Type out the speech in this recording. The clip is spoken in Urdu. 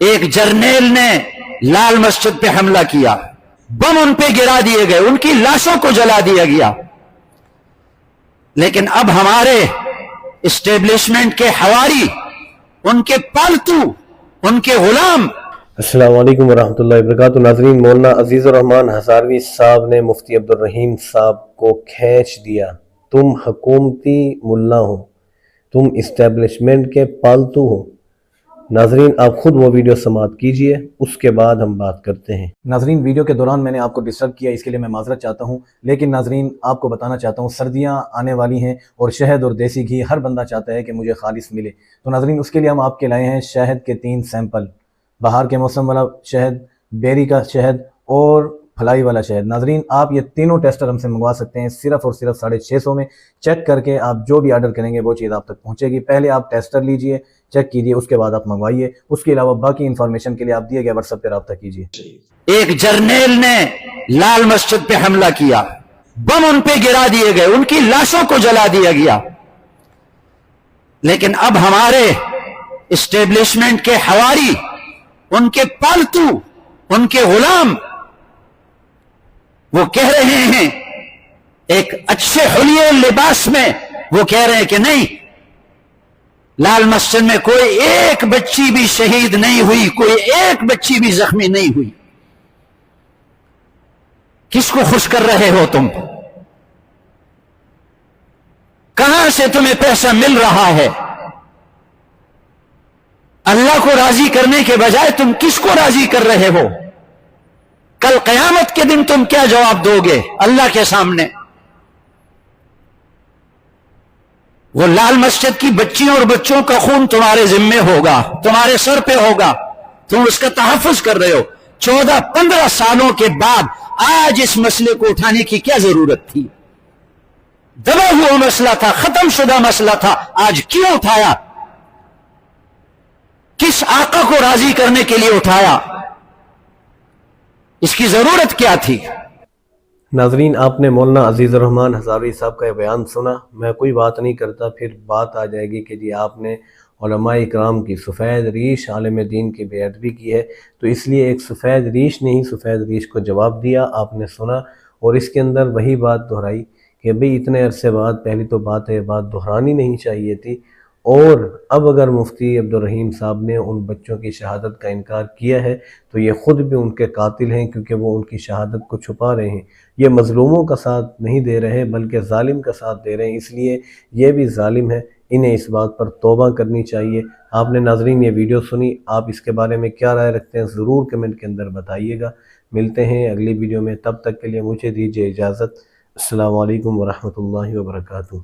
ایک جرنیل نے لال مسجد پہ حملہ کیا، بم ان پہ گرا دیے گئے، ان کی لاشوں کو جلا دیا گیا، لیکن اب ہمارے اسٹیبلشمنٹ کے حواری، ان کے پالتو، ان کے غلام۔ السلام علیکم ورحمۃ اللہ وبرکاتہ۔ ناظرین، مولانا عزیز الرحمان ہزاروی صاحب نے مفتی عبدالرحیم صاحب کو کھینچ دیا۔ تم حکومتی ملا ہو، تم اسٹیبلشمنٹ کے پالتو ہو۔ ناظرین، آپ خود وہ ویڈیو سماعت کیجئے، اس کے بعد ہم بات کرتے ہیں۔ ناظرین، ویڈیو کے دوران میں نے آپ کو ڈسٹرب کیا، اس کے لیے میں معذرت چاہتا ہوں، لیکن ناظرین آپ کو بتانا چاہتا ہوں سردیاں آنے والی ہیں اور شہد اور دیسی گھی ہر بندہ چاہتا ہے کہ مجھے خالص ملے، تو ناظرین اس کے لیے ہم آپ کے لائے ہیں شہد کے 3 سیمپل، بہار کے موسم والا شہد، بیری کا شہد اور پھلائی والا شہد۔ ناظرین آپ یہ تینوں ٹیسٹر ہم سے منگوا سکتے ہیں صرف اور صرف 650 میں۔ چیک کر کے آپ جو بھی آرڈر کریں گے وہ چیز آپ تک پہنچے گی۔ پہلے آپ ٹیسٹر لیجئے، چیک کیجئے، اس کے بعد آپ منگوائیے۔ اس کے علاوہ باقی انفارمیشن کے لیے آپ دیے گئے واٹس ایپ پہ رابطہ کیجئے۔ ایک جرنیل نے لال مسجد پہ حملہ کیا، بم ان پہ گرا دیے گئے، ان کی لاشوں کو جلا دیا گیا، لیکن اب ہمارے اسٹیبلشمنٹ کے حواری، ان کے پالتو، ان کے غلام، وہ کہہ رہے ہیں ایک اچھے حلیے لباس میں، وہ کہہ رہے ہیں کہ نہیں، لال مسجد میں کوئی ایک بچی بھی شہید نہیں ہوئی، کوئی ایک بچی بھی زخمی نہیں ہوئی۔ کس کو خوش کر رہے ہو تم؟ کہاں سے تمہیں پیسہ مل رہا ہے؟ اللہ کو راضی کرنے کے بجائے تم کس کو راضی کر رہے ہو؟ کل قیامت کے دن تم کیا جواب دو گے اللہ کے سامنے؟ وہ لال مسجد کی بچیوں اور بچوں کا خون تمہارے ذمے ہوگا، تمہارے سر پہ ہوگا، تم اس کا تحفظ کر رہے ہو۔ 14-15 سالوں کے بعد آج اس مسئلے کو اٹھانے کی کیا ضرورت تھی؟ دبا ہوا مسئلہ تھا، ختم شدہ مسئلہ تھا، آج کیوں اٹھایا؟ کس آقا کو راضی کرنے کے لیے اٹھایا؟ اس کی ضرورت کیا تھی؟ ناظرین، آپ نے مولانا عزیز الرحمان ہزاروی صاحب کا یہ بیان سنا۔ میں کوئی بات نہیں کرتا، پھر بات آ جائے گی کہ جی آپ نے علماء اکرام کی سفید ریش عالم دین کی بے ادبی کی ہے، تو اس لیے ایک سفید ریش نے ہی سفید ریش کو جواب دیا۔ آپ نے سنا اور اس کے اندر وہی بات دہرائی کہ بھئی اتنے عرصے بعد پہلی تو بات ہے، بات دہرانی نہیں چاہیے تھی، اور اب اگر مفتی عبدالرحیم صاحب نے ان بچوں کی شہادت کا انکار کیا ہے تو یہ خود بھی ان کے قاتل ہیں، کیونکہ وہ ان کی شہادت کو چھپا رہے ہیں۔ یہ مظلوموں کا ساتھ نہیں دے رہے بلکہ ظالم کا ساتھ دے رہے ہیں، اس لیے یہ بھی ظالم ہے، انہیں اس بات پر توبہ کرنی چاہیے۔ آپ نے ناظرین یہ ویڈیو سنی، آپ اس کے بارے میں کیا رائے رکھتے ہیں ضرور کمنٹ کے اندر بتائیے گا۔ ملتے ہیں اگلی ویڈیو میں، تب تک کے لیے مجھے دیجیے اجازت۔ السلام علیکم ورحمۃ اللہ وبرکاتہ۔